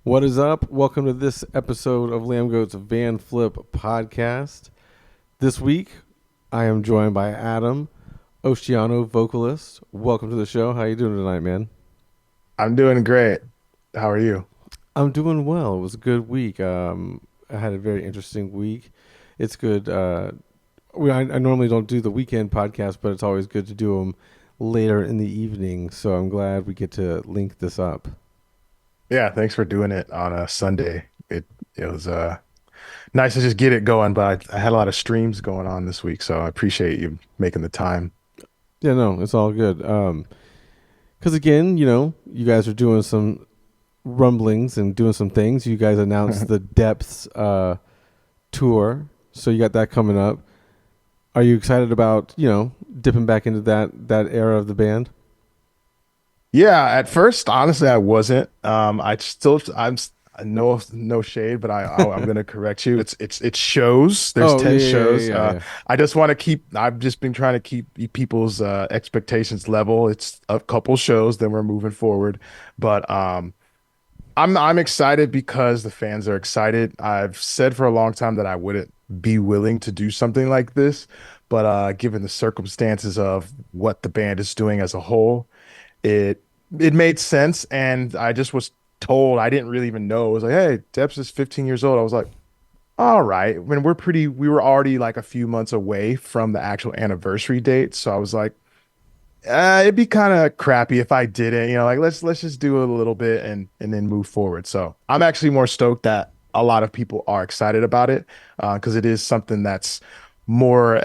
What is up? Welcome to this episode of Lambgoat's Vanflip podcast. This week, I am joined by Adam, OCEANO vocalist. Welcome to the show. How you doing tonight, man? I'm doing great. How are you? I'm doing well. It was a good week. I had a very interesting week. It's good. I normally don't do the weekend podcast, but it's always good to do them later in the evening. So I'm glad we get to link this up. Yeah, thanks for doing it on a Sunday. It was nice to just get it going, but I had a lot of streams going on this week, so I appreciate you making the time. Yeah, no, it's all good. Because again, you guys are doing some rumblings and doing some things. You guys announced the Depths tour, so you got that coming up. Are you excited about dipping back into that era of the band? Yeah, at first, honestly, I wasn't. No shade, but I'm gonna correct you. It shows. There's Oh 10 yeah, yeah, shows. yeah, yeah. I just want to keep. I've just been trying to keep people's expectations level. It's a couple shows, then we're moving forward. But I'm excited because the fans are excited. I've said for a long time that I wouldn't be willing to do something like this, but given the circumstances of what the band is doing as a whole, it it made sense. And I just was told, I didn't really even know. It was like, hey, Debs is 15 years old. I was like, all right. When we were already like a few months away from the actual anniversary date. So I was like, it'd be kind of crappy if I didn't, like let's just do a little bit and then move forward. So I'm actually more stoked that a lot of people are excited about it because it is something that's more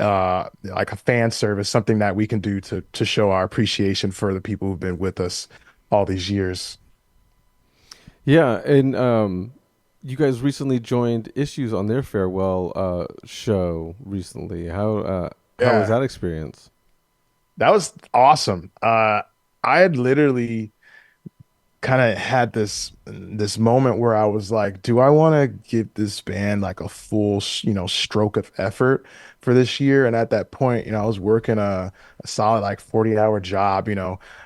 like a fan service, something that we can do to show our appreciation for the people who've been with us all these years. Yeah, and you guys recently joined Issues on their farewell show recently. How was Yeah, that experience? that was awesome. I had literally kind of had this moment where I was like, do I want to give this band like a full, stroke of effort for this year? And at that point, I was working a solid like 40-hour job,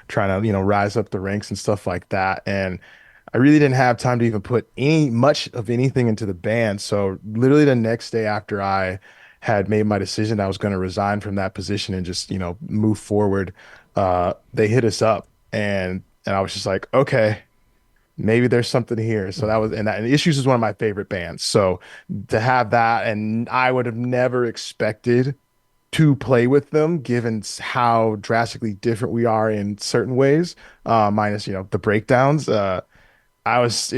trying to, rise up the ranks and stuff like that. And I really didn't have time to even put any much of anything into the band. So literally the next day after I had made my decision, I was going to resign from that position and just, move forward. They hit us up and I was just like, okay, maybe there's something here. So that was, and Issues is one of my favorite bands. So to have that, and I would have never expected to play with them, given how drastically different we are in certain ways, minus, the breakdowns. It's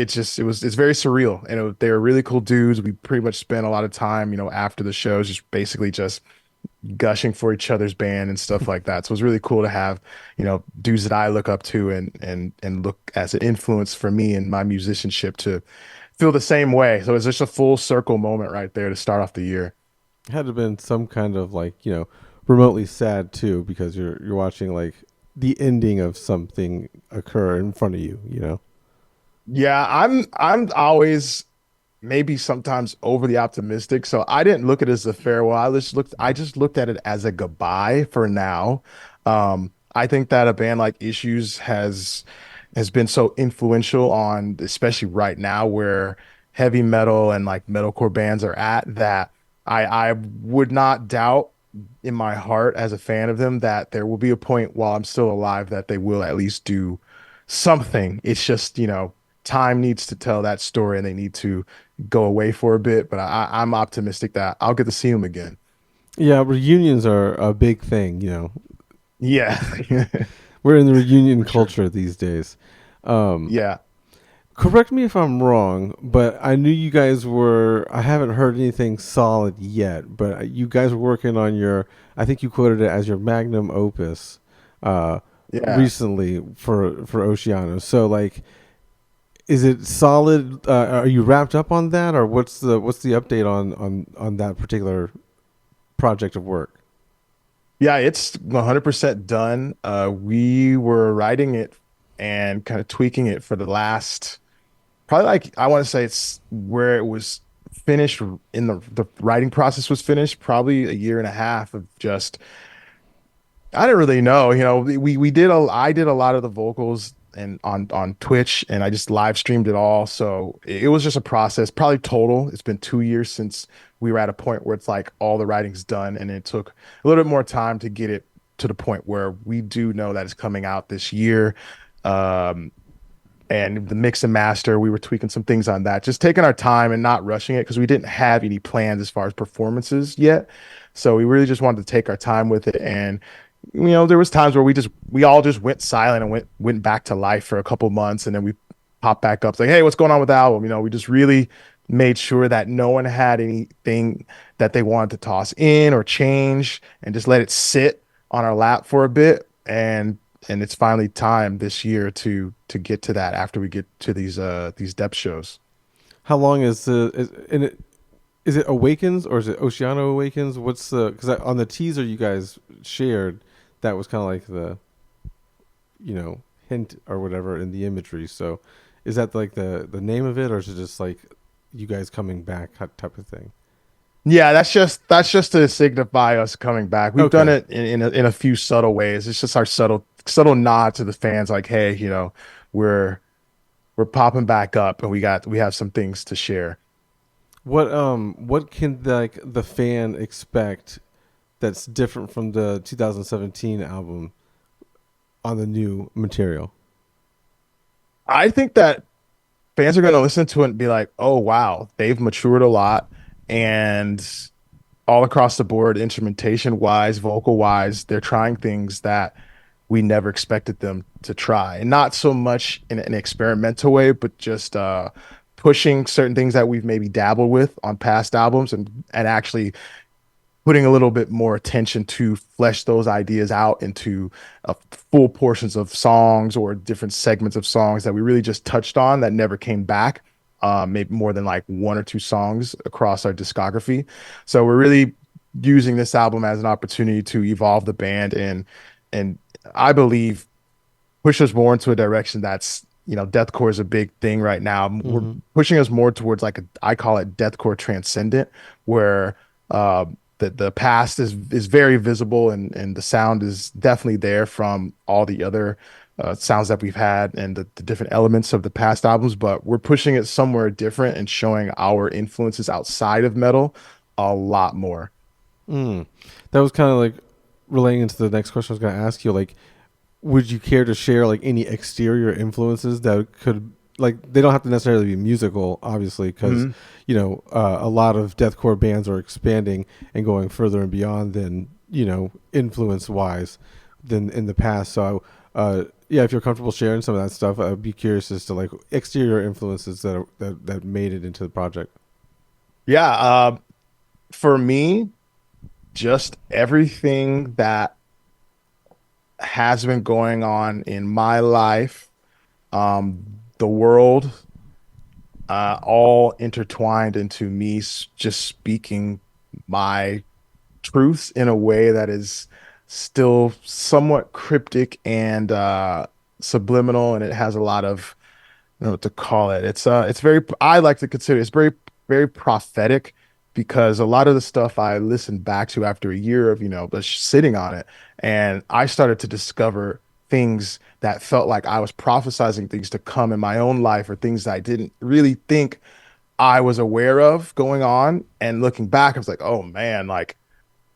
very surreal. And they were really cool dudes. We pretty much spent a lot of time, after the shows, just basically just gushing for each other's band and stuff like that. So it was really cool to have, dudes that I look up to and look as an influence for me and my musicianship to feel the same way. So it's just a full circle moment right there to start off the year. It had to have been some kind of remotely sad too because you're watching like the ending of something occur in front of you. Yeah, I'm always maybe sometimes overly optimistic. So I didn't look at it as a farewell. I just looked at it as a goodbye for now. I think that a band like Issues has been so influential on, especially right now where heavy metal and like metalcore bands are at, that I would not doubt in my heart as a fan of them that there will be a point while I'm still alive that they will at least do something. It's just, time needs to tell that story and they need to go away for a bit. But I'm optimistic that I'll get to see them again. Yeah, reunions are a big thing. Yeah, We're in the reunion for sure. culture these days. Um, Yeah. Correct me if I'm wrong, but I knew you guys were. I haven't heard anything solid yet, but you guys were working on your. I think you quoted it as your magnum opus uh, Yeah. recently for Oceano. So like, is it solid? Are you wrapped up on that, or what's the update on that particular project of work? Yeah, it's 100% done. We were writing it and kind of tweaking it for the last, probably like, I want to say it's where it was finished in the writing process was finished, probably a year and a half of just, I don't really know. I did a lot of the vocals and on Twitch, and I just live streamed it all. So it was just a process. Probably total. It's been 2 years since we were at a point where it's like all the writing's done, and it took a little bit more time to get it to the point where we do know that it's coming out this year. Um, and the mix and master, we were tweaking some things on that, just taking our time and not rushing it because we didn't have any plans as far as performances yet. So we really just wanted to take our time with it. And there was times where we all just went silent and went back to life for a couple months, and then we popped back up. It's like, hey, what's going on with the album? We just really made sure that no one had anything that they wanted to toss in or change, and just let it sit on our lap for a bit. And it's finally time this year to get to that after we get to these depth shows. How long is the is it Awakens or is it Oceano Awakens? What's the because on the teaser you guys shared that was kind of like the hint or whatever in the imagery. So is that like the name of it, or is it just like you guys coming back type of thing? Yeah, that's just to signify us coming back. We've done Okay. it in a few subtle ways. It's just our subtle nod to the fans, like, hey, we're we're popping back up, and we have some things to share. What can the fan expect that's different from the 2017 album on the new material? I think that fans are going to listen to it and be like, oh wow, they've matured a lot, and all across the board, instrumentation wise, vocal wise, they're trying things that we never expected them to try. And not so much in an experimental way, but just pushing certain things that we've maybe dabbled with on past albums, and actually putting a little bit more attention to flesh those ideas out into full portions of songs or different segments of songs that we really just touched on that never came back. Maybe more than like one or two songs across our discography. So we're really using this album as an opportunity to evolve the band, and I believe push us more into a direction that's, deathcore is a big thing right now. We're Mm-hmm. pushing us more towards like I call it deathcore transcendent, where uh, the past is very visible, and the sound is definitely there from all the other sounds that we've had, and the different elements of the past albums, but we're pushing it somewhere different and showing our influences outside of metal a lot more. Mm. That was kind of like relating into the next question I was going to ask you. Like, would you care to share like any exterior influences that could like they don't have to necessarily be musical, obviously, because Mhm. a lot of deathcore bands are expanding and going further and beyond than influence wise than in the past. So, yeah, if you're comfortable sharing some of that stuff, I'd be curious as to like exterior influences that made it into the project. Yeah, for me, just everything that has been going on in my life, the world, all intertwined into me just speaking my truths in a way that is still somewhat cryptic and subliminal, and it has a lot of, I don't know what to call it. It's very, I like to consider it's very, very prophetic, because a lot of the stuff I listened back to after a year of, just sitting on it, and I started to discover things that felt like I was prophesizing things to come in my own life, or things that I didn't really think I was aware of going on. And looking back, I was like, oh man, like,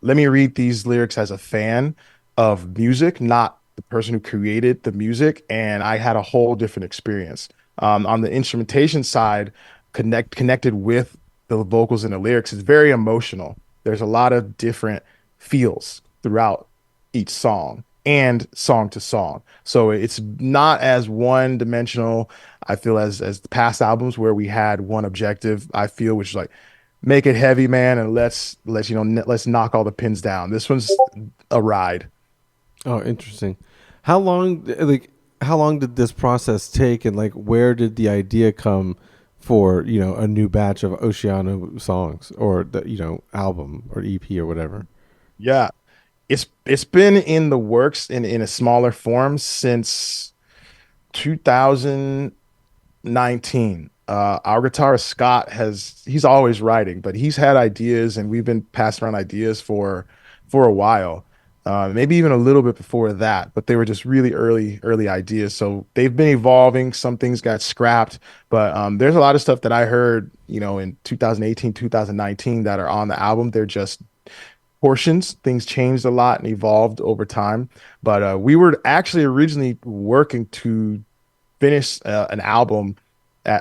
let me read these lyrics as a fan of music, not the person who created the music. And I had a whole different experience. On the instrumentation side, connected with the vocals and the lyrics, is very emotional. There's a lot of different feels throughout each song and song to song. So it's not as one dimensional, I feel, as the past albums where we had one objective, I feel, which is like, make it heavy, man, and let's knock all the pins down. This one's a ride. Oh, interesting. How long like how long did this process take, and like where did the idea come for, a new batch of Oceano songs or the, album or EP or whatever? Yeah, it's been in the works in a smaller form since 2019. Our guitarist Scott he's always writing, but he's had ideas, and we've been passing around ideas for a while. maybe even a little bit before that, but they were just really early ideas. So they've been evolving. Some things got scrapped, but there's a lot of stuff that I heard, in 2018, 2019 that are on the album. They're just portions. Things changed a lot and evolved over time. But we were actually originally working to finish an album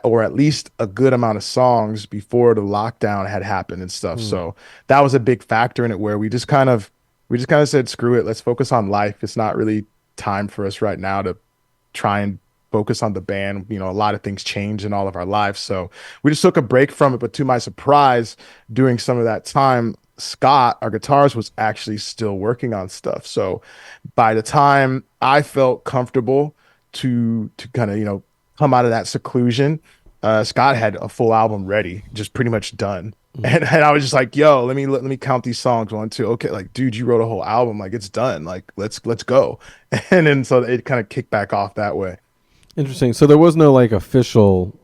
or at least a good amount of songs before the lockdown had happened and stuff. Hmm. So that was a big factor in it where we just kind of said, screw it, let's focus on life. It's not really time for us right now to try and focus on the band. A lot of things change in all of our lives. So we just took a break from it. But to my surprise, during some of that time, Scott, our guitarist, was actually still working on stuff. So by the time I felt comfortable to kind of, come out of that seclusion, Scott had a full album ready, just pretty much done. Hmm. And I was just like, yo, let me count these songs. One, two. Okay, like, dude, you wrote a whole album. Like, it's done. Like, let's go. And then so it kind of kicked back off that way. Interesting. So there was no like official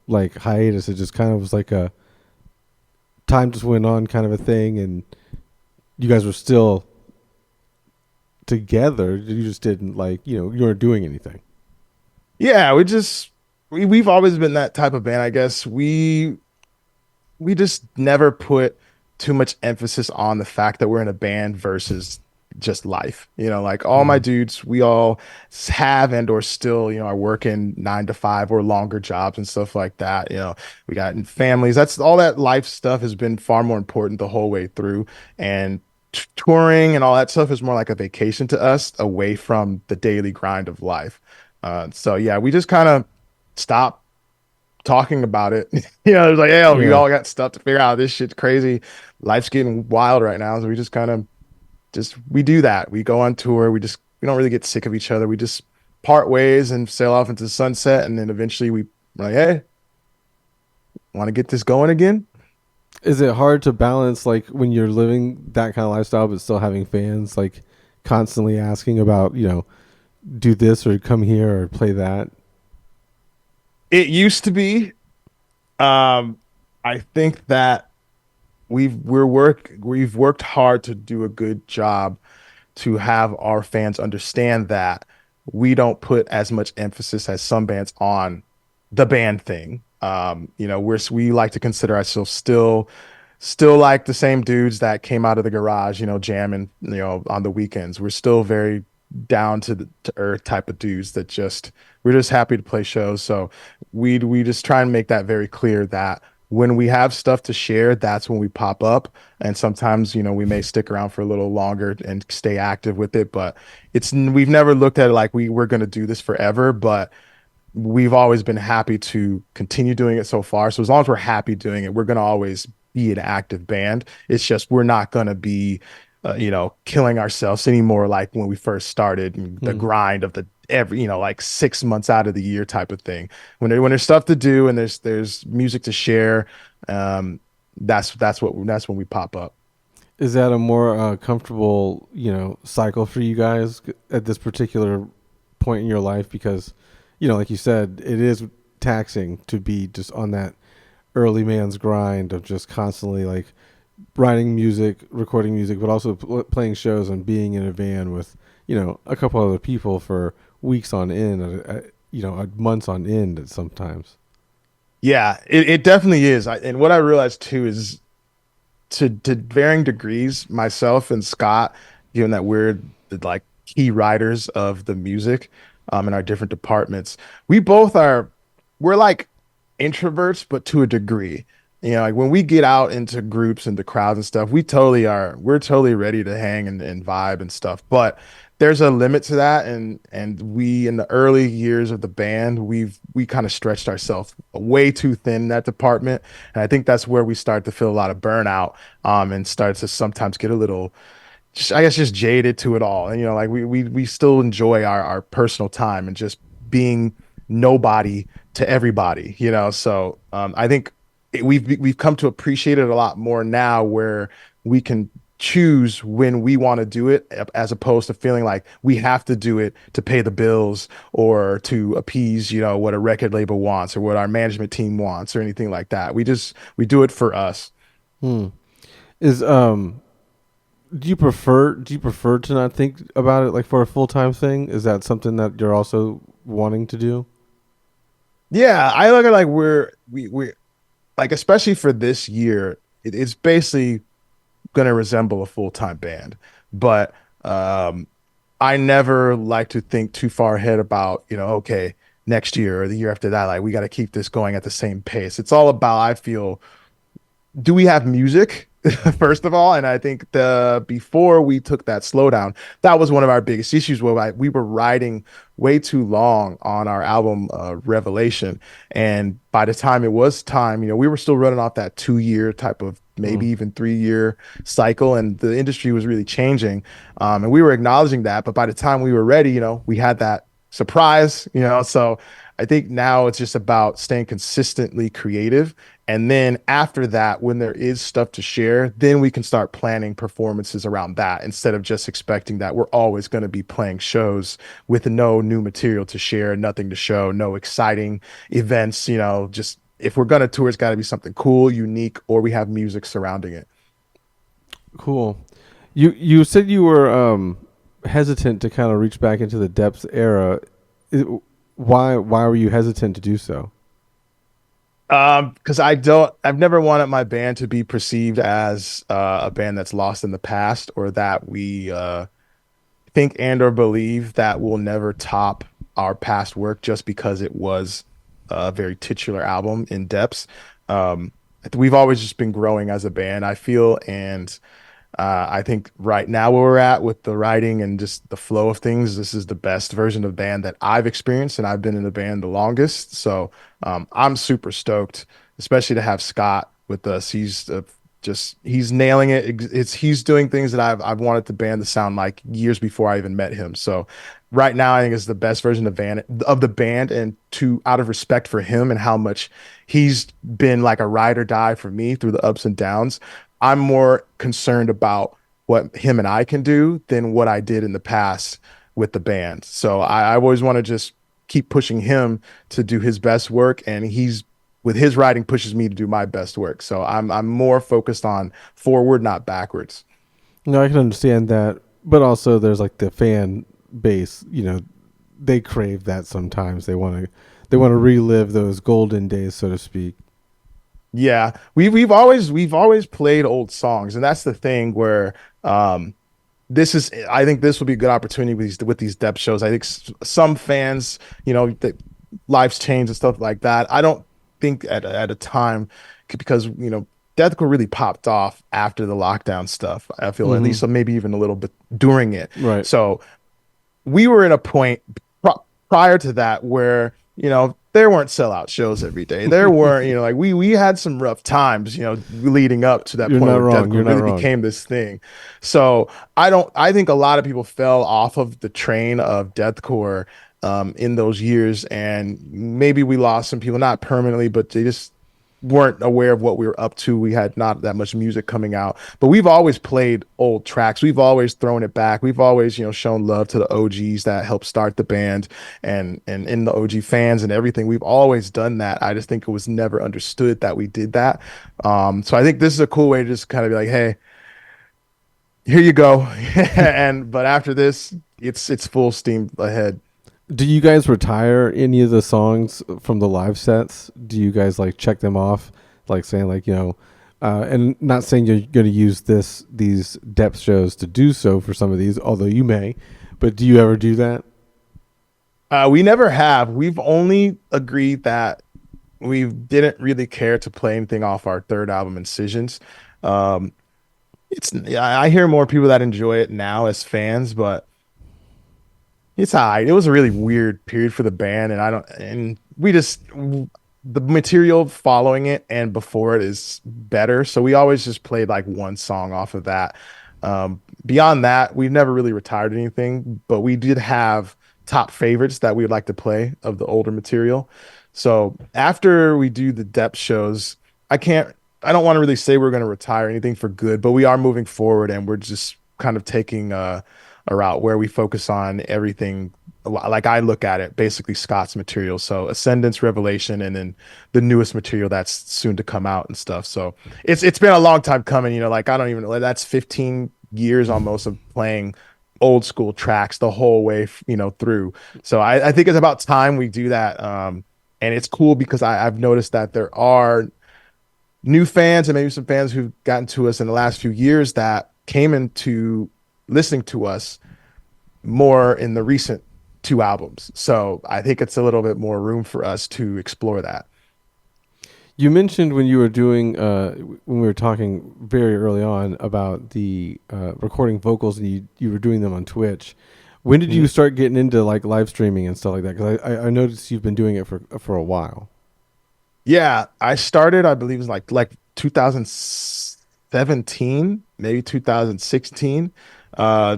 like hiatus. It just kind of was like a time just went on kind of a thing, and you guys were still together. You just didn't like you weren't doing anything. Yeah, we've always been that type of band, I guess. We just never put too much emphasis on the fact that we're in a band versus just life. Like all my Hmm. dudes, we all have and or still, are working 9 to 5 or longer jobs and stuff like that. We got families. That's all that life stuff has been far more important the whole way through. And touring and all that stuff is more like a vacation to us away from the daily grind of life. So yeah, we just kind of stopped talking about it. It was like, hey, we Yeah. all got stuff to figure out. This shit's crazy. Life's getting wild right now. So we just kind of we do that. We go on tour. We don't really get sick of each other. We just part ways and sail off into the sunset. And then eventually we're like, hey, want to get this going again? Is it hard to balance like when you're living that kind of lifestyle but still having fans like constantly asking about, do this or come here or play that? It used to be. I think that we've worked hard to do a good job to have our fans understand that we don't put as much emphasis as some bands on the band thing. We like to consider ourselves still like the same dudes that came out of the garage, jamming, on the weekends. We're still very down to earth type of dudes that we're just happy to play shows. So we just try and make that very clear that when we have stuff to share, that's when we pop up. And sometimes, we may stick around for a little longer and stay active with it, but we've never looked at it like we're going to do this forever, but we've always been happy to continue doing it so far. So as long as we're happy doing it, we're going to always be an active band. It's just we're not going to be, killing ourselves anymore like when we first started and the Hmm. grind of the every, like 6 months out of the year type of thing. When there's stuff to do and there's music to share, um, that's when we pop up. Is that a more comfortable, cycle for you guys at this particular point in your life? Because, like you said, it is taxing to be just on that early man's grind of just constantly like writing music, recording music, but also playing shows and being in a van with, a couple other people for weeks on end, months on end at sometimes. Yeah, it definitely is. And what I realized too is to varying degrees, myself and Scott, given that we're the like key writers of the music, in our different departments, we both we're like introverts, but to a degree. Like when we get out into groups and the crowds and stuff, we're totally ready to hang and vibe and stuff. But there's a limit to that, and we in the early years of the band, we kind of stretched ourselves way too thin in that department, and I think that's where we start to feel a lot of burnout, and start to sometimes get a little just I guess just jaded to it all. And like we still enjoy our personal time and just being nobody to everybody, So I think we've come to appreciate it a lot more now where we can choose when we want to do it as opposed to feeling like we have to do it to pay the bills or to appease, what a record label wants or what our management team wants or anything like that. We do it for us. Hmm. Is Do you prefer to not think about it like for a full time thing? Is that something that you're also wanting to do? Yeah, I look at like we like especially for this year, it's basically going to resemble a full-time band. But um, I never like to think too far ahead about, okay, next year or the year after that, like we got to keep this going at the same pace. It's all about, I feel, do we have music first of all? And I think the before we took that slowdown, that was one of our biggest issues where we were riding way too long on our album Revelation. And by the time it was time, we were still running off that 2 year type of maybe Mm. even 3 year cycle, and the industry was really changing. And we were acknowledging that, but by the time we were ready, we had that surprise, so I think now it's just about staying consistently creative, and then after that, when there is stuff to share, then we can start planning performances around that instead of just expecting that we're always going to be playing shows with no new material to share, nothing to show, no exciting events. Just if we're going to tour, it's got to be something cool, unique, or we have music surrounding it. Cool. You said you were hesitant to kind of reach back into the depths era. I- why were you hesitant to do so? Because I've never wanted my band to be perceived as a band that's lost in the past, or that we think and or believe that we'll never top our past work just because it was a very titular album in depths. Um, we've always just been growing as a band, I feel, and I think right now where we're at with the writing and just the flow of things, this is the best version of band that I've experienced, and I've been in the band the longest. So I'm super stoked, especially to have Scott with us. He's nailing it. He's doing things that I've wanted the band to sound like years before I even met him. So right now, I think it's the best version of the band, and to out of respect for him and how much he's been like a ride or die for me through the ups and downs. I'm more concerned about what him and I can do than what I did in the past with the band. So I always want to just keep pushing him to do his best work, and he's with his writing pushes me to do my best work. So I'm more focused on forward, not backwards. No, I can understand that, but also there's like the fan base. They crave that sometimes. They want to relive those golden days, so to speak. Yeah, we've always played old songs, and that's the thing where this is I think this will be a good opportunity with these depth shows. I think some fans, that lives change and stuff like that. I don't think at a time because deathcore really popped off after the lockdown stuff. I feel at Hmm. least maybe even a little bit during it. Right. So we were in a point prior to that where there weren't sellout shows every day. There weren't, like we had some rough times, leading up to that You're point not where wrong. You're deathcore not really wrong. became this thing. So I think a lot of people fell off of the train of deathcore in those years, and maybe we lost some people, not permanently, but they just weren't aware of what we were up to. We had not that much music coming out, but we've always played old tracks. We've always thrown it back. We've always, shown love to the OGs that helped start the band, and in the OG fans and everything. We've always done that. I just think it was never understood that we did that. So I think this is a cool way to just kind of be like, hey, here you go. And but after this, it's full steam ahead. Do you guys retire any of the songs from the live sets? Do you guys like check them off, like saying like and not saying you're going to use these depth shows to do so for some of these, although you may, but do you ever do that? We never have. We've only agreed that we didn't really care to play anything off our third album, Incisions. Um, I hear more people that enjoy it now as fans, but it's all right. It was a really weird period for the band, and I don't, and we just the material following it and before it is better. So we always just played like one song off of that. Beyond that, we've never really retired anything, but we did have top favorites that we would like to play of the older material. So after we do the depth shows, I can't, I don't want to really say we're going to retire anything for good, but we are moving forward, and we're just kind of taking a route where we focus on everything. Like I look at it, basically Scott's material. So Ascendance, Revelation, and then the newest material that's soon to come out and stuff. So it's been a long time coming. Like I don't even know. That's 15 years almost of playing old school tracks the whole way, through. So I think it's about time we do that. And it's cool because I've noticed that there are new fans and maybe some fans who've gotten to us in the last few years that came into listening to us more in the recent two albums. So I think it's a little bit more room for us to explore that. You mentioned when you were doing when we were talking very early on about the recording vocals and you were doing them on Twitch. When did you Mhm. start getting into like live streaming and stuff like that? Because I noticed you've been doing it for a while. Yeah, I started, I believe it was like 2017, maybe 2016. Uh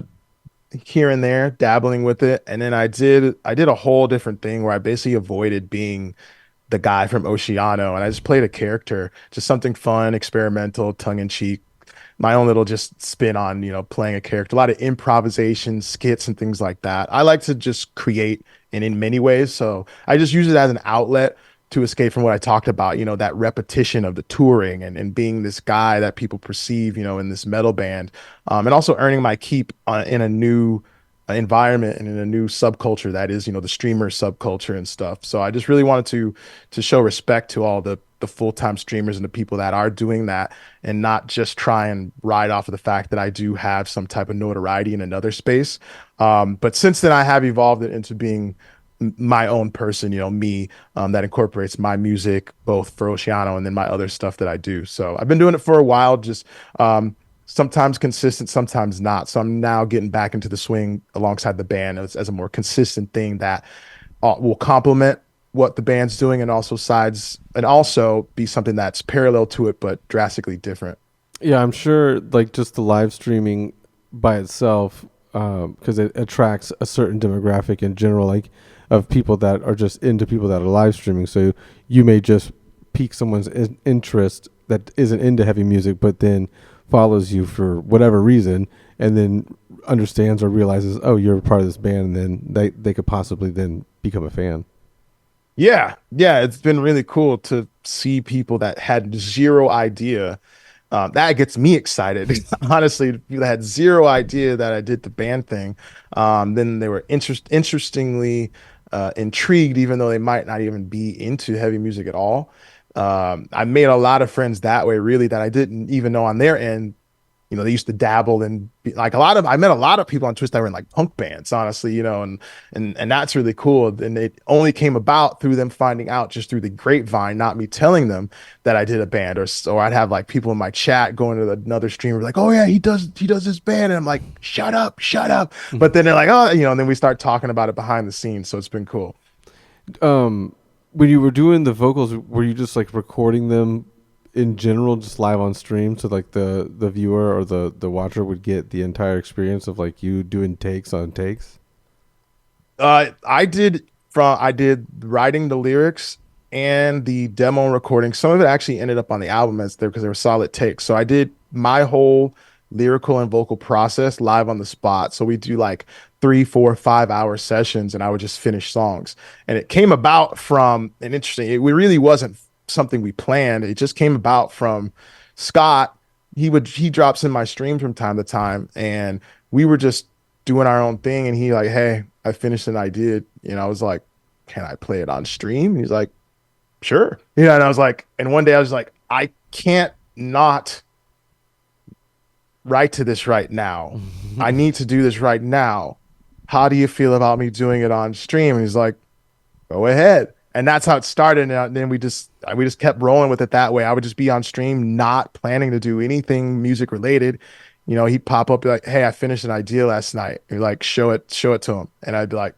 Here and there, dabbling with it. And then I did a whole different thing where I basically avoided being the guy from Oceano and I just played a character, just something fun, experimental, tongue in cheek, my own little just spin on, playing a character, a lot of improvisation, skits, and things like that. I like to just create and in many ways. So I just use it as an outlet to escape from what I talked about, that repetition of the touring and being this guy that people perceive, in this metal band, and also earning my keep in a new environment and in a new subculture that is, the streamer subculture and stuff. So I just really wanted to show respect to all the full-time streamers and the people that are doing that and not just try and ride off of the fact that I do have some type of notoriety in another space. But since then, I have evolved it into being my own person, me, that incorporates my music both for Oceano and then my other stuff that I do. So I've been doing it for a while, just sometimes consistent, sometimes not. So I'm now getting back into the swing alongside the band as a more consistent thing that will complement what the band's doing and also be something that's parallel to it but drastically different. Yeah, I'm sure like just the live streaming by itself, because it attracts a certain demographic in general, like of people that are just into people that are live streaming. So you may just pique someone's interest that isn't into heavy music, but then follows you for whatever reason, and then understands or realizes, oh, you're a part of this band, and then they could possibly then become a fan. Yeah, yeah, it's been really cool to see people that had zero idea. That gets me excited. Honestly, people that had zero idea that I did the band thing. Then they were interestingly intrigued, even though they might not even be into heavy music at all. I made a lot of friends that way, really, that I didn't even know on their end. They used to dabble and like I met a lot of people on Twitch that were in like punk bands, honestly, and that's really cool. And it only came about through them finding out just through the grapevine, not me telling them that I did a band, or I'd have like people in my chat going to another streamer like, oh yeah, he does this band. And I'm like, shut up, shut up. But then they're like, oh, and then we start talking about it behind the scenes. So it's been cool. um, when you were doing the vocals, were you just like recording them in general, just live on stream, so like the viewer or the watcher would get the entire experience of like you doing takes on takes? I did writing the lyrics and the demo recording. Some of it actually ended up on the album as there because they were solid takes. So I did my whole lyrical and vocal process live on the spot. So we do like 3, 4, 5 hour sessions, and I would just finish songs. And it came about from an interesting. It really wasn't something we planned. It just came about from Scott. He drops in my stream from time to time, and we were just doing our own thing. And he like, hey, I finished and I did. I was like, can I play it on stream? And he's like, sure. And I was like, and one day I was like, I can't not write to this right now. I need to do this right now. How do you feel about me doing it on stream? And he's like, go ahead. And that's how it started. And then we just kept rolling with it that way. I would just be on stream, not planning to do anything music related. He'd pop up be like, hey, I finished an idea last night. He'd like, show it to him. And I'd be like,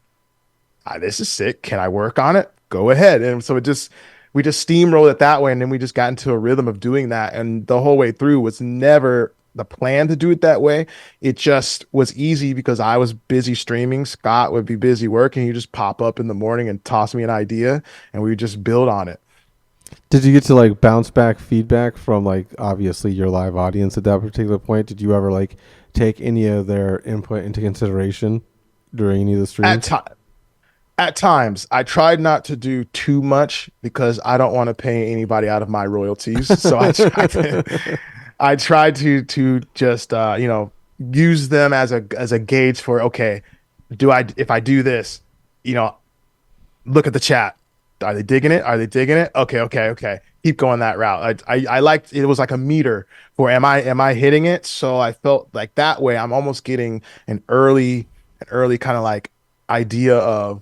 this is sick. Can I work on it? Go ahead. And so we just steamrolled it that way. And then we just got into a rhythm of doing that. And the whole way through was never the plan to do it that way. It just was easy because I was busy streaming. Scott would be busy working. He'd just pop up in the morning and toss me an idea and we would just build on it. Did you get to like bounce back feedback from like obviously your live audience at that particular point? Did you ever like take any of their input into consideration during any of the At streams? time At times, I tried not to do too much because I don't want to pay anybody out of my royalties. So I tried to just use them as a gauge for, okay, do I if I do this, you know, look at the chat. Are they digging it? Are they digging it? Okay, okay, okay. Keep going that route. I liked it was like a meter for am I hitting it? So I felt like that way I'm almost getting an early kind of like idea of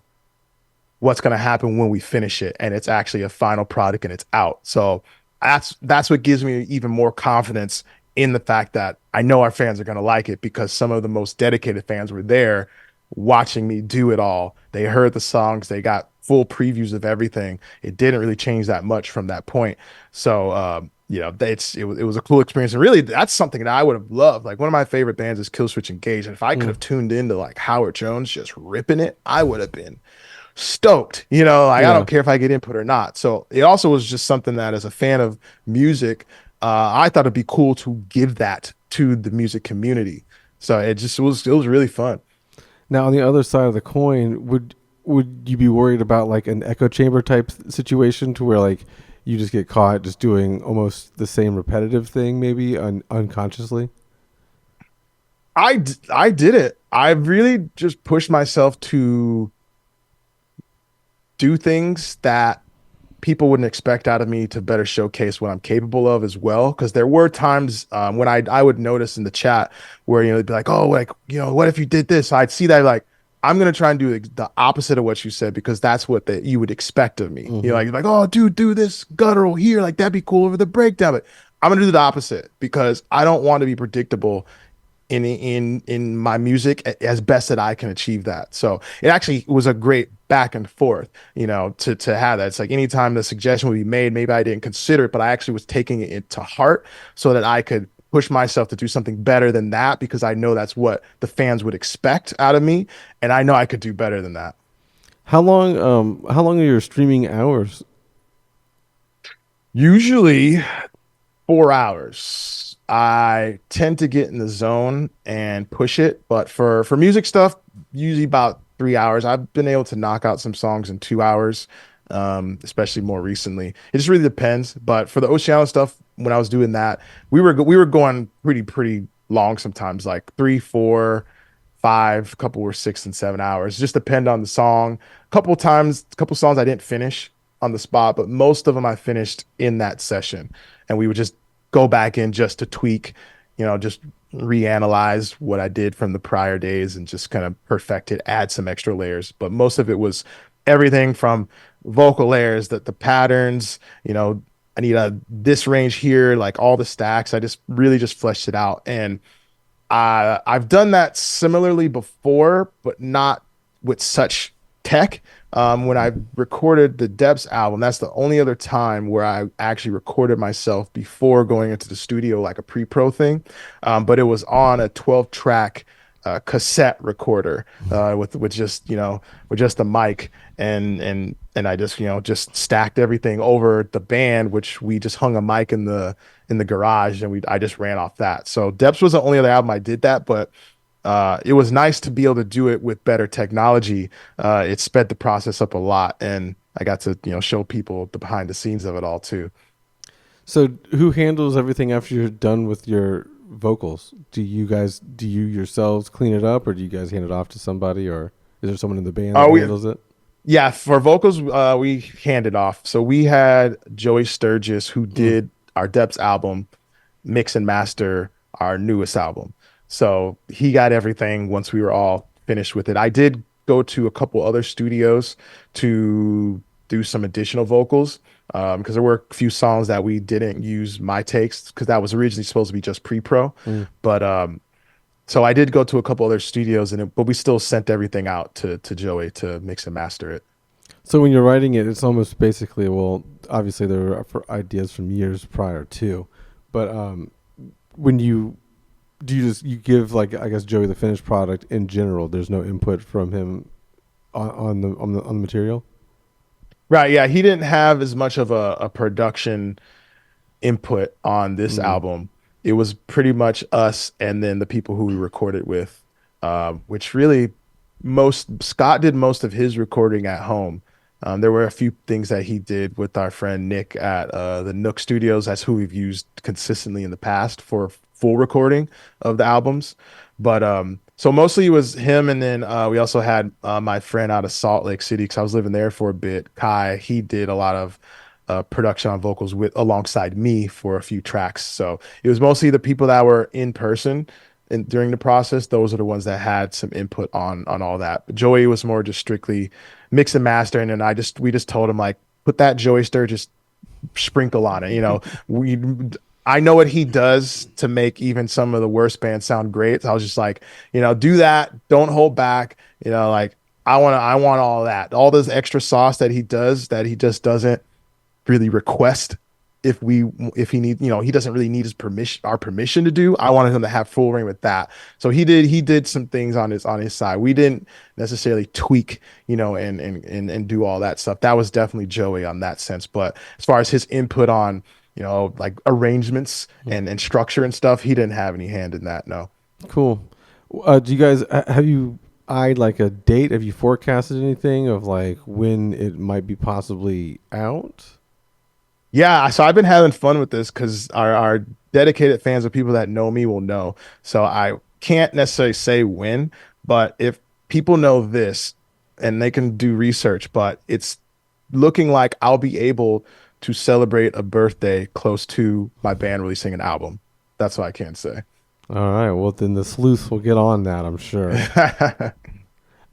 what's going to happen when we finish it and it's actually a final product and it's out. So that's what gives me even more confidence in the fact that I know our fans are going to like it because some of the most dedicated fans were there watching me do it all. They heard the songs, they got full previews of everything. It didn't really change that much from that point. So you know, it was a cool experience. And really, that's something that I would have loved. Like one of my favorite bands is Killswitch Engage. And if I could Mm, have tuned into like Howard Jones just ripping it, I would have been stoked. You know, like I yeah. don't care if I get input or not. So it also was just something that, as a fan of music, I thought it'd be cool to give that to the music community. So it was really fun. Now on the other side of the coin, would you be worried about like an echo chamber type situation to where like you just get caught just doing almost the same repetitive thing maybe unconsciously? I did it. I really just pushed myself to do things that people wouldn't expect out of me to better showcase what I'm capable of as well. Because there were times when I would notice in the chat where they'd be like, "Oh, like what if you did this?" I'd see that like I'm gonna try and do the opposite of what you said because that's what you would expect of me. Mm-hmm. You're like, "Oh, dude, do this guttural here, like that'd be cool over the breakdown." But I'm gonna do the opposite because I don't want to be predictable in my music as best that I can achieve that. So it actually was a great back and forth, to have that. It's like anytime the suggestion would be made, maybe I didn't consider it, but I actually was taking it to heart so that I could push myself to do something better than that because I know that's what the fans would expect out of me, and I know I could do better than that. How long are your streaming hours? Usually 4 hours. I tend to get in the zone and push it, but for music stuff, usually about 3 hours. I've been able to knock out some songs in 2 hours, especially more recently. It just really depends. But for the Oceano stuff, when I was doing that, we were going pretty long sometimes, like 3, 4, 5. A couple were 6 and 7 hours. Just depend on the song. A couple songs I didn't finish on the spot, but most of them I finished in that session and we would just go back in just to tweak, just reanalyze what I did from the prior days and just kind of perfect it, add some extra layers. But most of it was everything from vocal layers, that the patterns, I need this range here, like all the stacks. I just really just fleshed it out. And I've done that similarly before, but not with such tech. When I recorded the Debs album, that's the only other time where I actually recorded myself before going into the studio, like a pre-pro thing. But it was on a 12 track cassette recorder with just with just the mic and I just just stacked everything over the band, which we just hung a mic in the garage and we I just ran off that. So Depths was the only other album I did that, but it was nice to be able to do it with better technology. It sped the process up a lot, and I got to show people the behind the scenes of it all too. So who handles everything after you're done with your vocals? Do you yourselves clean it up, or do you guys hand it off to somebody, or is there someone in the band that Oh, handles it? yeah, for vocals, we handed off. So we had Joey Sturgis, who Mm. did our Depths album, mix and master our newest album. So he got everything once we were all finished with it. I did go to a couple other studios to do some additional vocals because there were a few songs that we didn't use my takes because that was originally supposed to be just pre-pro. Mm. But so I did go to a couple other studios but we still sent everything out to Joey to mix and master it. So when you're writing it, it's almost basically, well, obviously there are for ideas from years prior too, but when you do, you just you give like I guess Joey the finished product in general. There's no input from him on the material. Right, yeah, he didn't have as much of a production input on this Mm. album. It was pretty much us and then the people who we recorded with, which really most Scott did most of his recording at home. There were a few things that he did with our friend Nick at the Nook Studios. That's who we've used consistently in the past for full recording of the albums. But so mostly it was him, and then we also had my friend out of Salt Lake City because I was living there for a bit. Kai, he did a lot of production on vocals with alongside me for a few tracks. So it was mostly the people that were in person and during the process. Those are the ones that had some input on all that. But Joey was more just strictly mix and master, and then we just told him like put that Joey stir just sprinkle on it. We I know what he does to make even some of the worst bands sound great. So I was just like, do that. Don't hold back. Like I want all that. All this extra sauce that he does that he just doesn't really request if he need he doesn't really need his permission our permission to do. I wanted him to have full reign with that. So he did some things on his side. We didn't necessarily tweak, and do all that stuff. That was definitely Joey on that sense. But as far as his input on, like arrangements Mm. and structure and stuff, he didn't have any hand in that. No. Cool. Do you guys have you eyed like a date? Have you forecasted anything of like when it might be possibly out? Yeah, so I've been having fun with this because our dedicated fans of people that know me will know. So I can't necessarily say when, but if people know this and they can do research, but it's looking like I'll be able to celebrate a birthday close to my band releasing an album. That's what I can say. All right. Well, then the sleuths will get on that, I'm sure.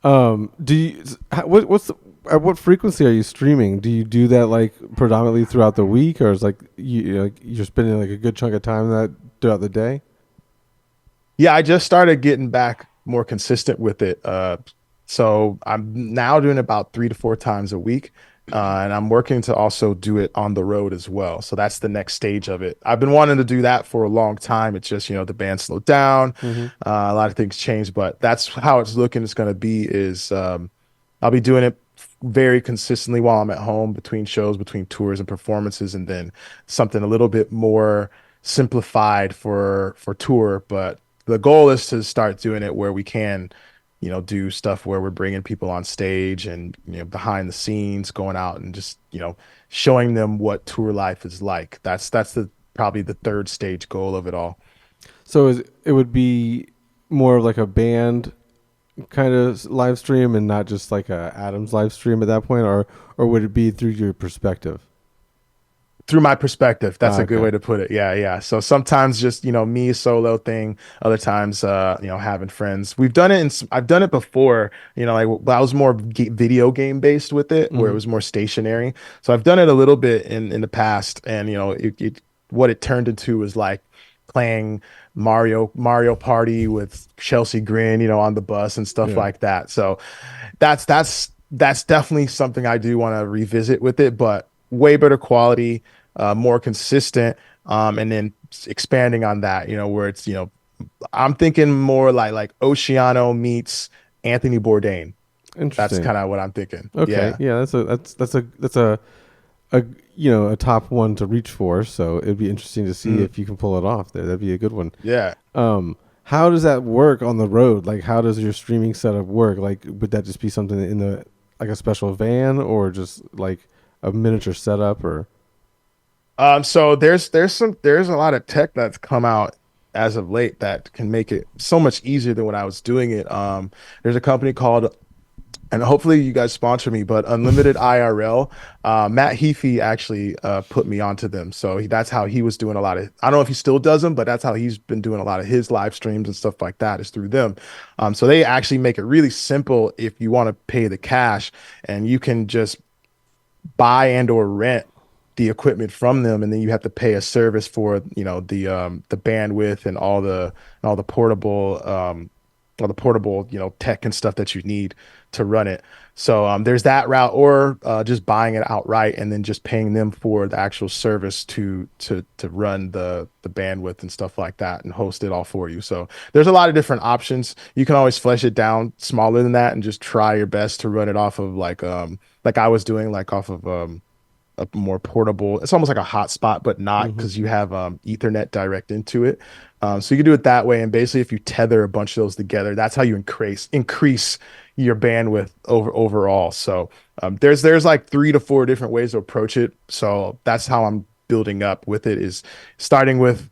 Do you? What's at what frequency are you streaming? Do you do that like predominantly throughout the week, or is like you're spending like a good chunk of time that throughout the day? Yeah, I just started getting back more consistent with it. So I'm now doing about 3 to 4 times a week. And I'm working to also do it on the road as well. So that's the next stage of it. I've been wanting to do that for a long time. It's just, the band slowed down. Mm-hmm. A lot of things changed, but that's how it's looking. It's going to be is I'll be doing it very consistently while I'm at home between shows, between tours and performances, and then something a little bit more simplified for tour. But the goal is to start doing it where we can, do stuff where we're bringing people on stage and, behind the scenes, going out and just, showing them what tour life is like. That's the probably the third stage goal of it all. So it would be more of like a band kind of live stream and not just like a Adams live stream at that point, or would it be through your perspective? Through my perspective, that's a good Okay. way to put it. Yeah, yeah. So sometimes just, me solo thing, other times having friends. I've done it before, like I was more video game based with it where it Mm-hmm. was more stationary. So I've done it a little bit in the past, and what it turned into was like playing Mario Party with Chelsea Grin, on the bus and stuff Yeah. like that. So that's definitely something I do want to revisit with it, but way better quality, more consistent, and then expanding on that, where it's, I'm thinking more like Oceano meets Anthony Bourdain. That's Interesting. kind of what I'm thinking. Okay. Yeah. Yeah. That's a a top one to reach for. So it'd be interesting to see Mm, if you can pull it off. There, that'd be a good one. yeah. How does that work on the road? Like, how does your streaming setup work? Like, would that just be something in the like a special van, or just like a miniature setup, or? So there's a lot of tech that's come out as of late that can make it so much easier than when I was doing it. There's a company called, and hopefully you guys sponsor me, but Unlimited IRL. Matt Heafy actually put me onto them. So that's how he was doing a lot of, I don't know if he still does them, but that's how he's been doing a lot of his live streams and stuff like that is through them. So they actually make it really simple if you want to pay the cash, and you can just buy and or rent the equipment from them, and then you have to pay a service for the bandwidth and all the portable tech and stuff that you need to run it. So there's that route, or just buying it outright and then just paying them for the actual service to run the bandwidth and stuff like that and host it all for you. So there's a lot of different options. You can always flesh it down smaller than that and just try your best to run it off of like I was doing, like off of a more portable. It's almost like a hotspot, but not, Mm-hmm. because you have Ethernet direct into it. So you can do it that way. And basically, if you tether a bunch of those together, that's how you increase your bandwidth overall. So there's like 3 to 4 different ways to approach it. So that's how I'm building up with it is starting with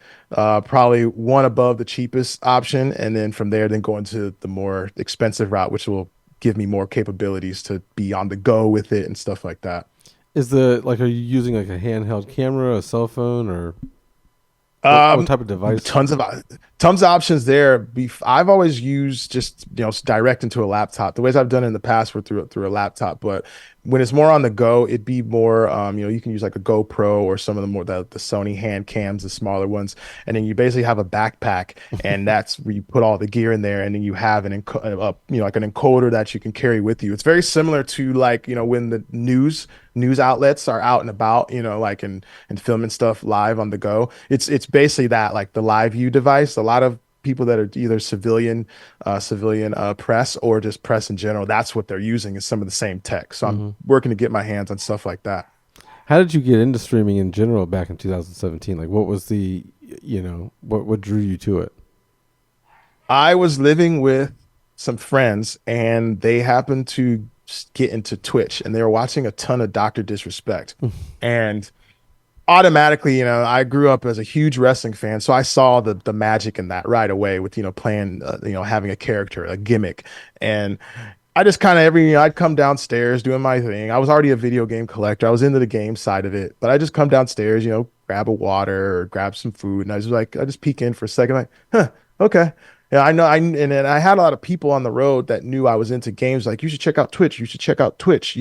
probably one above the cheapest option, and then from there, then going to the more expensive route, which will give me more capabilities to be on the go with it and stuff like that. Is the like, are you using like a handheld camera, a cell phone, or what Um, type of device? tons of tons of options there. I've always used just direct into a laptop. The ways I've done it in the past were through a laptop, but when it's more on the go, it'd be more you can use like a GoPro or some of the more the Sony hand cams, the smaller ones, and then you basically have a backpack, and that's where you put all the gear in there, and then you have like an encoder that you can carry with you. It's very similar to like when the news outlets are out and about, like and filming stuff live on the go. It's basically that, like the live view device. A lot of people that are either civilian press or just press in general, that's what they're using is some of the same tech. So I'm Hmm. working to get my hands on stuff like that. How did you get into streaming in general back in 2017? Like, what was the, what drew you to it? I was living with some friends and they happened to get into Twitch and they were watching a ton of Dr. Disrespect. And automatically, I grew up as a huge wrestling fan, so I saw the magic in that right away with playing, having a character, a gimmick, and I just kind of I'd come downstairs doing my thing. I was already a video game collector. I was into the game side of it, but I just come downstairs, grab a water or grab some food, and I just peek in for a second, like, huh, okay. Yeah, I know. And then I had a lot of people on the road that knew I was into games. Like, you should check out Twitch. You should check out Twitch.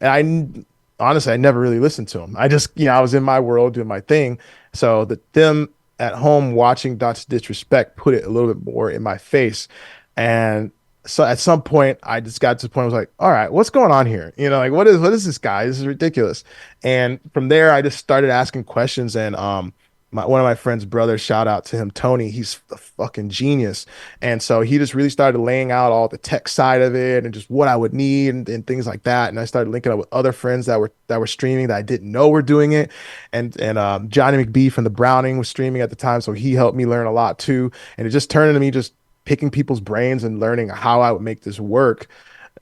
And honestly, I never really listened to them. I just, I was in my world doing my thing. So them at home watching Dot's Disrespect put it a little bit more in my face. And so at some point, I just got to the point I was like, all right, what's going on here? Like what is this guy? This is ridiculous. And from there, I just started asking questions. And one of my friend's brothers, shout out to him, Tony. He's a fucking genius. And so he just really started laying out all the tech side of it and just what I would need and things like that. And I started linking up with other friends that were streaming that I didn't know were doing it. And Johnny McBee from the Browning was streaming at the time, so he helped me learn a lot too. And it just turned into me just picking people's brains and learning how I would make this work.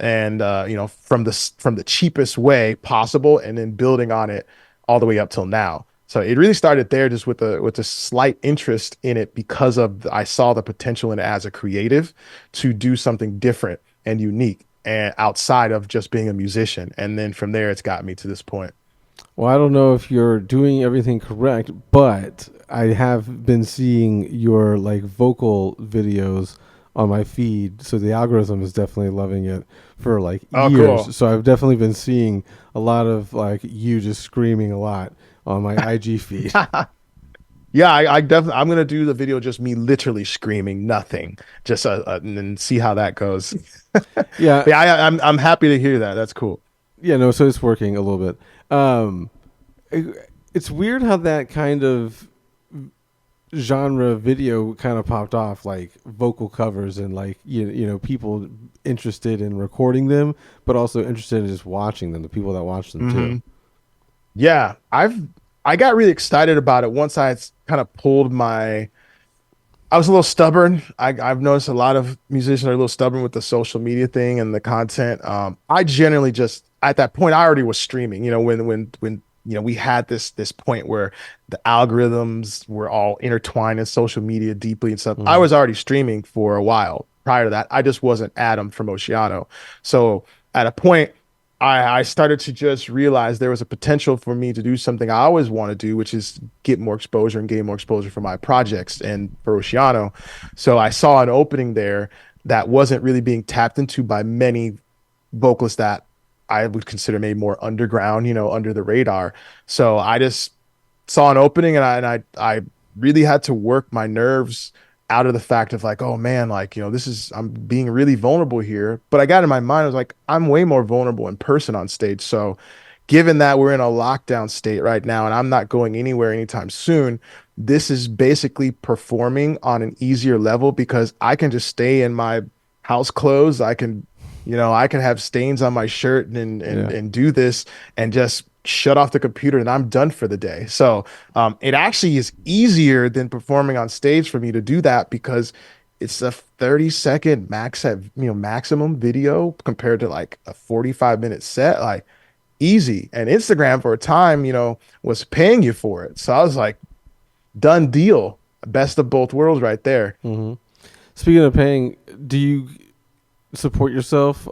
And from the cheapest way possible, and then building on it all the way up till now. So it really started there, just with a slight interest in it because I saw the potential in it as a creative to do something different and unique and outside of just being a musician. And then from there, it's got me to this point. Well, I don't know if you're doing everything correct, but I have been seeing your like vocal videos on my feed, so the algorithm is definitely loving it for like Oh, years. cool. So I've definitely been seeing a lot of like you just screaming a lot on my IG feed. Yeah, I definitely I'm gonna do the video just me literally screaming nothing, just and then see how that goes. But Yeah, yeah, I'm happy to hear that. That's cool. yeah, no, so it's working a little bit. Um, it's weird how that kind of genre video kind of popped off, like vocal covers and like people interested in recording them, but also interested in just watching them. The people that watch them too. Hmm. Yeah, I got really excited about it once kind of pulled my. I was a little stubborn. I've noticed a lot of musicians are a little stubborn with the social media thing and the content. I generally just at that point I already was streaming. When we had this point where the algorithms were all intertwined in social media deeply and stuff. I Hmm. was already streaming for a while prior to that. I just wasn't Adam from Oceano. So at a point I started to just realize there was a potential for me to do something I always want to do, which is get more exposure and gain more exposure for my projects and for Oceano. So I saw an opening there that wasn't really being tapped into by many vocalists that I would consider maybe more underground, under the radar. So I just saw an opening and I really had to work my nerves out of the fact of like, oh man, like, I'm being really vulnerable here. But I got in my mind, I was like, I'm way more vulnerable in person on stage. So given that we're in a lockdown state right now and I'm not going anywhere anytime soon, this is basically performing on an easier level because I can just stay in my house clothes. I can have stains on my shirt and and Yeah. and do this and just shut off the computer and I'm done for the day. So it actually is easier than performing on stage for me to do that because it's a 30-second maximum video compared to like a 45-minute set. Like easy. And Instagram for a time, was paying you for it. So I was like, done deal. Best of both worlds right there. Hmm. Speaking of paying, do you support yourself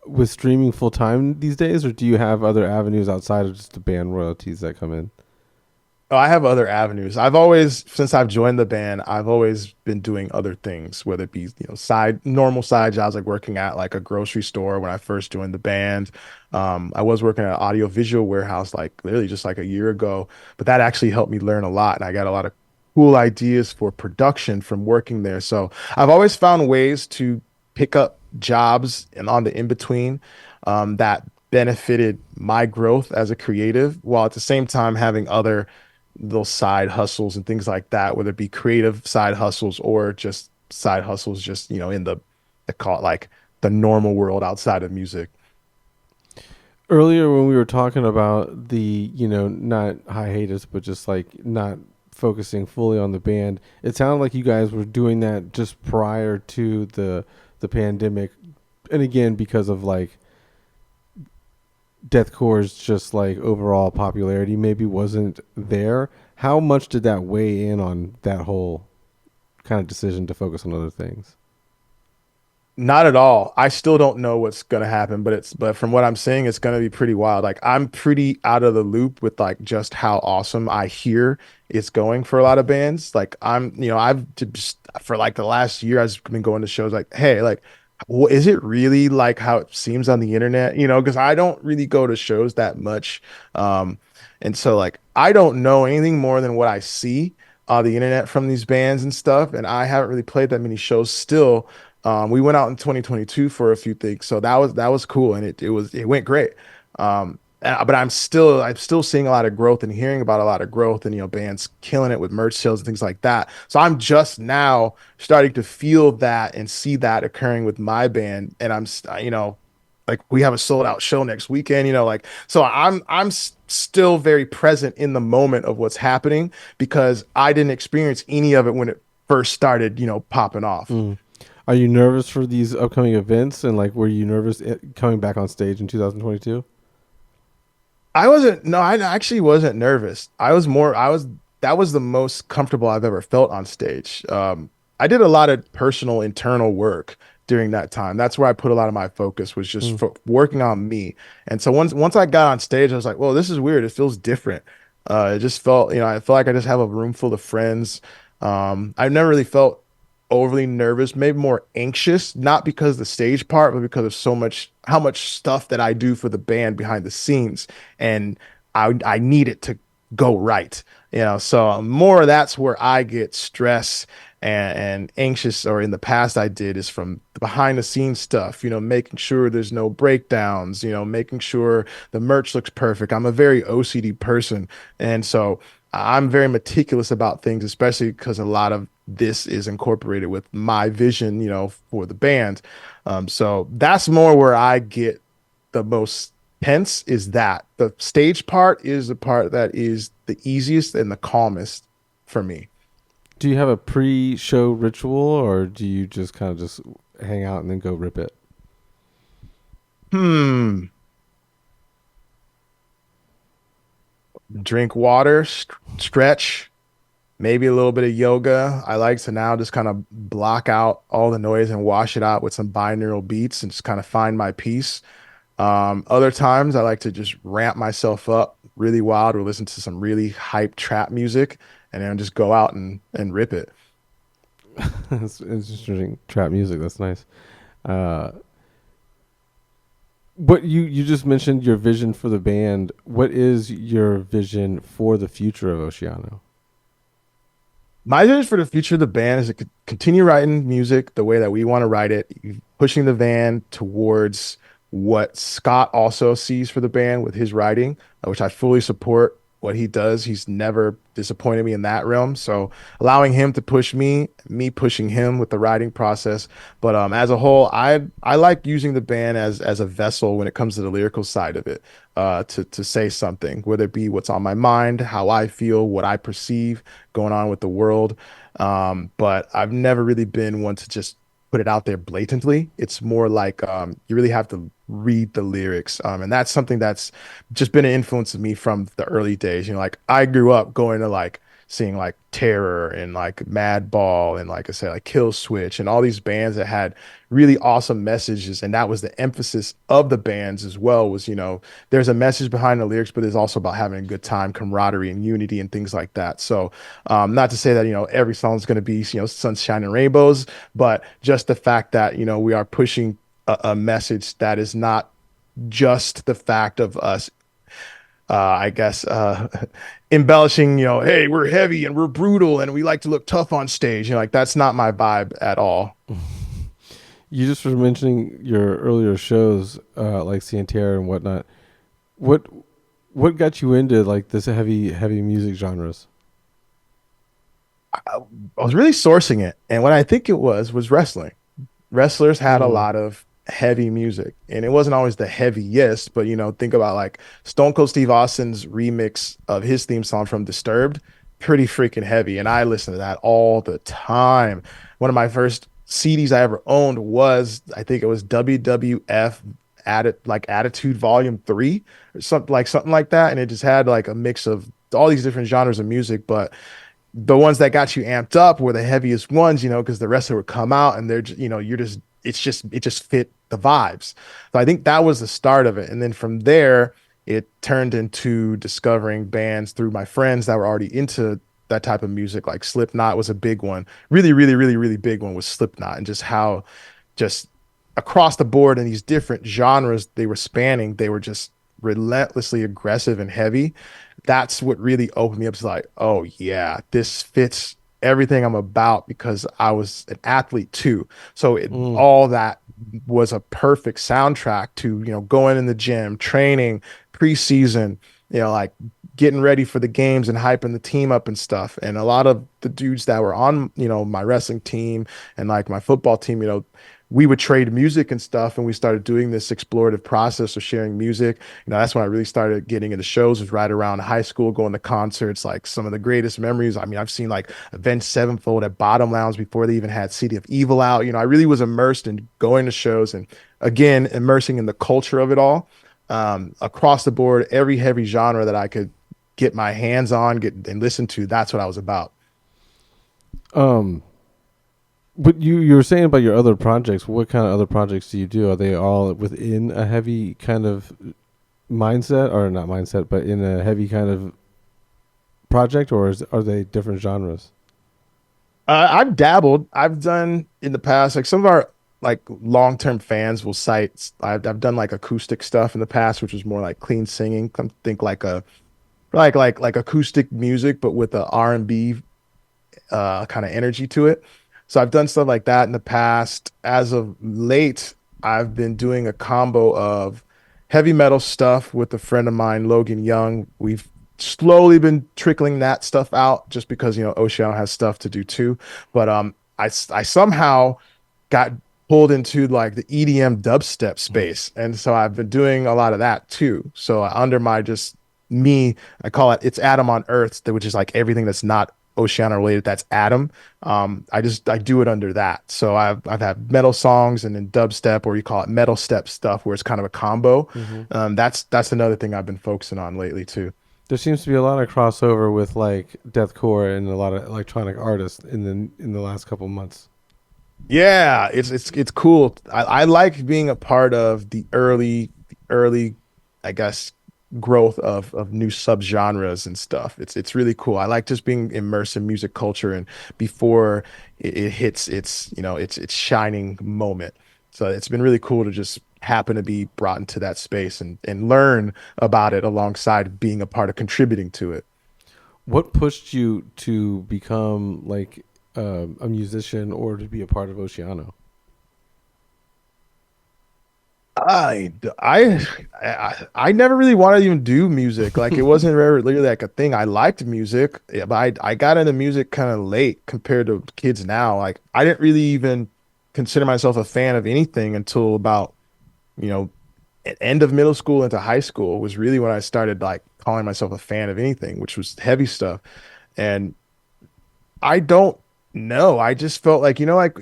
with streaming full time these days, or do you have other avenues outside of just the band royalties that come in? Oh, I have other avenues. I've always, since I've joined the band, I've always been doing other things, whether it be, normal side jobs, like working at like a grocery store when I first joined the band. I was working at an audio visual warehouse like literally just like a year ago, but that actually helped me learn a lot. And I got a lot of cool ideas for production from working there. So I've always found ways to pick up jobs and on the in between, that benefited my growth as a creative, while at the same time having other little side hustles and things like that, whether it be creative side hustles or just side hustles, just, in the call it like the normal world outside of music. Earlier, when we were talking about the, not hiatus, but just like not focusing fully on the band, it sounded like you guys were doing that just prior to the pandemic, and again because of like deathcore's just like overall popularity maybe wasn't there. How much did that weigh in on that whole kind of decision to focus on other things? Not at all. I still don't know what's gonna happen, but from what I'm seeing, it's gonna be pretty wild. Like I'm pretty out of the loop with like just how awesome I hear it's going for a lot of bands. Like I've just for like the last year I've been going to shows like, hey, like is it really like how it seems on the internet? Because I don't really go to shows that much. Um, and so like I don't know anything more than what I see on the internet from these bands and stuff. And I haven't really played that many shows still. We went out in 2022 for a few things, so that was cool, and it went great. But I'm still seeing a lot of growth and hearing about a lot of growth, and bands killing it with merch sales and things like that. So I'm just now starting to feel that and see that occurring with my band, and like we have a sold out show next weekend. Like so I'm still very present in the moment of what's happening because I didn't experience any of it when it first started, popping off. Mm. Are you nervous for these upcoming events, and like were you nervous coming back on stage in 2022? I wasn't, no, I actually wasn't nervous. That was the most comfortable I've ever felt on stage. I did a lot of personal internal work during that time. That's where I put a lot of my focus was just Mm. for working on me. And so once I got on stage, I was like, well, this is weird. It feels different. It just felt, I felt like I just have a room full of friends. I've never really felt overly nervous, maybe more anxious, not because of the stage part, but because of how much stuff that I do for the band behind the scenes, and I need it to go right, So more that's where I get stressed and anxious, or in the past I did is from the behind the scenes stuff, making sure there's no breakdowns, making sure the merch looks perfect. I'm a very OCD person, and so I'm very meticulous about things, especially because a lot of this is incorporated with my vision, for the band. So that's more where I get the most tense is that the stage part is the part that is the easiest and the calmest for me. Do you have a pre-show ritual, or do you just kind of just hang out and then go rip it? Hmm. Drink water, stretch, maybe a little bit of yoga. I like to now just kind of block out all the noise and wash it out with some binaural beats and just kind of find my peace. Other times I like to just ramp myself up really wild or listen to some really hype trap music and then just go out and rip it. It's interesting trap music. That's nice. Uh, what you just mentioned your vision for the band. What is your vision for the future of Oceano? My vision for the future of the band is to continue writing music the way that we want to write it, pushing the band towards what Scott also sees for the band with his writing, which I fully support what he does. He's never disappointed me in that realm. So allowing him to push me, me pushing him with the writing process. But as a whole, I like using the band as a vessel when it comes to the lyrical side of it, to say something, whether it be what's on my mind, how I feel, what I perceive going on with the world. But I've never really been one to just put it out there blatantly. It's more like you really have to read the lyrics. And that's something that's just been an influence of me from the early days. You know, like I grew up going to like seeing like Terror and like Madball and like I said, like Kill Switch and all these bands that had really awesome messages. And that was the emphasis of the bands as well, was, you know, there's a message behind the lyrics, but it's also about having a good time, camaraderie and unity and things like that. So not to say that, you know, every song is going to be, you know, sunshine and rainbows, but just the fact that, you know, we are pushing a message that is not just the fact of us, I guess, embellishing, you know, hey, we're heavy and we're brutal and we like to look tough on stage. You know, like that's not my vibe at all. You just were mentioning your earlier shows, like Santera and whatnot. What what got you into like this heavy music genres? I, I was really sourcing it. And what I think it was wrestling. Wrestlers had a Mm. lot of heavy music and it wasn't always the heaviest, but you know, think about like Stone Cold Steve Austin's remix of his theme song from Disturbed, pretty freaking heavy. And I listen to that all the time. One of my first CDs I ever owned was, I think it was WWF Attitude Volume 3 or something like that. And it just had like a mix of all these different genres of music, but the ones that got you amped up were the heaviest ones, you know, because the wrestler would come out and they're just, you know, it just fit the vibes. So I think that was the start of it. And then from there, it turned into discovering bands through my friends that were already into that type of music. Like Slipknot was a big one, really big one was Slipknot, and just how just across the board in these different genres they were spanning, they were just relentlessly aggressive and heavy. That's what really opened me up to like, oh yeah, this fits everything I'm about because I was an athlete too. So Mm. all that was a perfect soundtrack to, you know, going in the gym, training, preseason, you know, like getting ready for the games and hyping the team up and stuff. And a lot of the dudes that were on, you know, my wrestling team and like my football team, you know, we would trade music and stuff, and we started doing this explorative process of sharing music. You know, that's when I really started getting into shows, was right around high school, going to concerts. Like some of the greatest memories, I mean, I've seen like Avenged Sevenfold at Bottom Lounge before they even had City of Evil out. You know, I really was immersed in going to shows and again immersing in the culture of it all. Across the board, every heavy genre that I could get my hands on, get and listen to, that's what I was about. Um, but you were saying about your other projects. What kind of other projects do you do? Are they all within a heavy kind of mindset, or not mindset, but in a heavy kind of project, or are they different genres? I've dabbled. I've done in the past, like some of our like long-term fans will cite. I've done like acoustic stuff in the past, which was more like clean singing. Think like a like acoustic music, but with a R&B kind of energy to it. So I've done stuff like that in the past. As of late, I've been doing a combo of heavy metal stuff with a friend of mine, Logan Young. We've slowly been trickling that stuff out just because, you know, Oceano has stuff to do too. But I somehow got pulled into like the EDM dubstep space. And so I've been doing a lot of that too. So under my just me, I call it's Atom on Earth, which is like everything that's not Oceana related, that's Atom. I do it under that. So I've had metal songs and then dubstep, or you call it metal step stuff, where it's kind of a combo. Mm-hmm. That's another thing I've been focusing on lately too. There seems to be a lot of crossover with like deathcore and a lot of electronic artists in the last couple months. Yeah, it's cool. I like being a part of the early, I guess, growth of new subgenres and stuff. It's really cool. I like just being immersed in music culture and before it hits its, you know, its shining moment. So it's been really cool to just happen to be brought into that space and learn about it alongside being a part of contributing to it. What pushed you to become like a musician or to be a part of Oceano? I never really wanted to even do music. Like it wasn't really like a thing. I liked music, yeah, but I got into music kind of late compared to kids now. Like I didn't really even consider myself a fan of anything until about, you know, end of middle school into high school was really when I started like calling myself a fan of anything, which was heavy stuff. And I don't No, I just felt like, like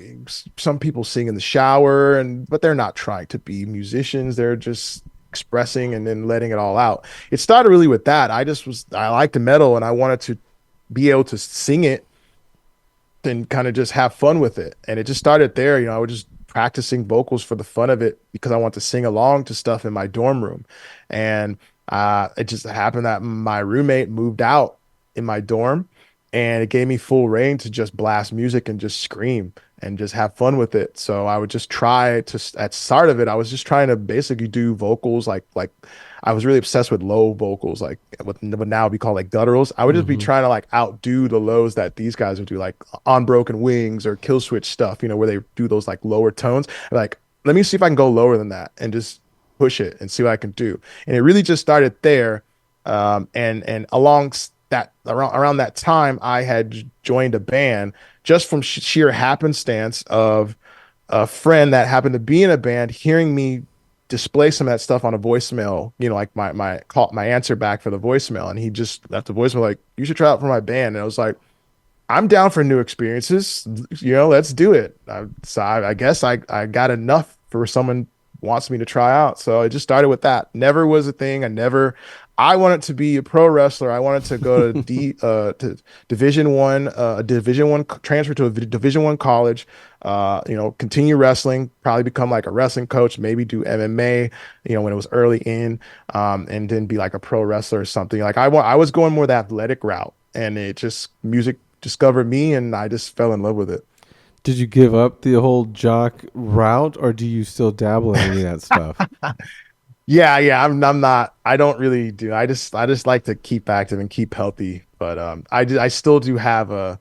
some people sing in the shower but they're not trying to be musicians. They're just expressing and then letting it all out. It started really with that. I liked the metal and I wanted to be able to sing it and kind of just have fun with it. And it just started there. I was just practicing vocals for the fun of it because I want to sing along to stuff in my dorm room. And it just happened that my roommate moved out in my dorm and it gave me full reign to just blast music and just scream and just have fun with it. So I would just try to, at start of it, I was just trying to basically do vocals like I was really obsessed with low vocals, like what now we call like gutturals. I would just be Hmm. trying to like outdo the lows that these guys would do, like on Broken Wings or Kill Switch stuff, where they do those like lower tones. Like, let me see if I can go lower than that and just push it and see what I can do. And it really just started there. And along that around that time, I had joined a band just from sheer happenstance of a friend that happened to be in a band hearing me display some of that stuff on a voicemail, like my answer back for the voicemail. And he just left a voicemail like, you should try out for my band. And I was like, I'm down for new experiences. Let's do it. So I guess I got enough for someone wants me to try out. So I just started with that. Never was a thing. I wanted to be a pro wrestler. I wanted to go to Division One, transfer to a Division One college. Continue wrestling. Probably become like a wrestling coach. Maybe do MMA. When it was early in, and then be like a pro wrestler or something. Like I was going more the athletic route, and it just music discovered me and I just fell in love with it. Did you give up the whole jock route, or do you still dabble in any of that stuff? Yeah, yeah, I'm not I don't really do. I just like to keep active and keep healthy, but I still do have a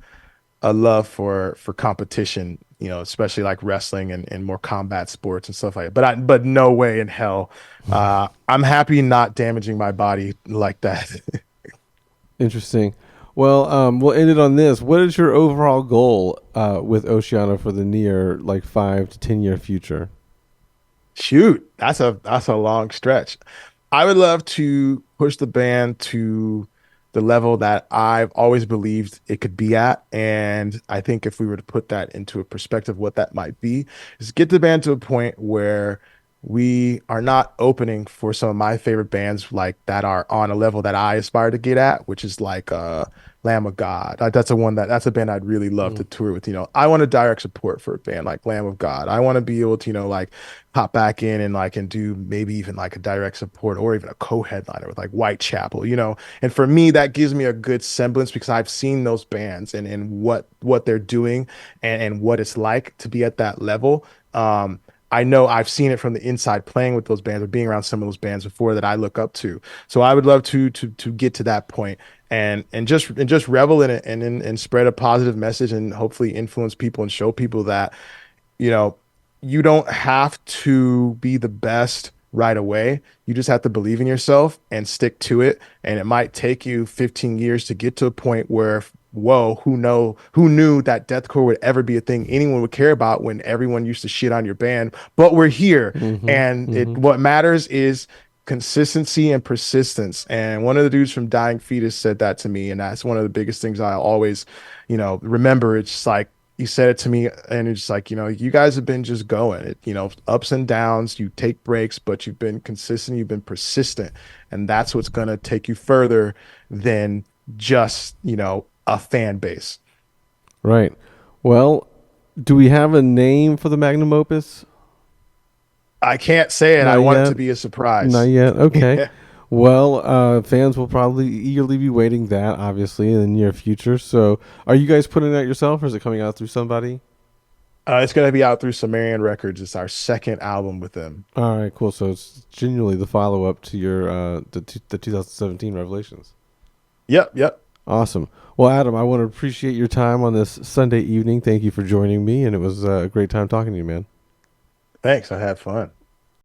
love for competition, especially like wrestling and more combat sports and stuff like that. But no way in hell. I'm happy not damaging my body like that. Interesting. Well, we'll end it on this. What is your overall goal with Oceano for the near, like 5 to 10 year future? Shoot, that's a long stretch. I would love to push the band to the level that I've always believed it could be at. And I think if we were to put that into a perspective, what that might be is get the band to a point where we are not opening for some of my favorite bands like that are on a level that I aspire to get at, which is like Lamb of God. That's a band I'd really love to Mm. tour with. I want to direct support for a band like Lamb of God. I want to be able to, like hop back in and do maybe even like a direct support or even a co-headliner with like Whitechapel. And for me, that gives me a good semblance because I've seen those bands and what they're doing and what it's like to be at that level. I know I've seen it from the inside playing with those bands or being around some of those bands before that I look up to. So I would love to get to that point and just revel in it and spread a positive message and hopefully influence people and show people that you know, you don't have to be the best right away. You just have to believe in yourself and stick to it. And it might take you 15 years to get to a point where, whoa, who knew that deathcore would ever be a thing anyone would care about when everyone used to shit on your band. But we're here. Mm-hmm. And it Mm-hmm. what matters is consistency and persistence. And one of the dudes from Dying Fetus said that to me. And that's one of the biggest things I always, remember. It's just like he said it to me and it's like, you guys have been just going it, ups and downs, you take breaks, but you've been consistent, you've been persistent. And that's what's going to take you further than just, a fan base. Right. Well, do we have a name for the magnum opus? I can't say it. Not I want it yet. to be a Not surprise. yet. Okay. Well, fans will probably eagerly be waiting that, obviously, in the near future. So, are you guys putting it out yourself, or is it coming out through somebody? It's going to be out through Sumerian Records. It's our second album with them. All right, cool. So it's genuinely the follow up to your the 2017 Revelations. Yep, yep. Awesome. Well, Adam, I want to appreciate your time on this Sunday evening. Thank you for joining me, and it was a great time talking to you, man. Thanks. I had fun.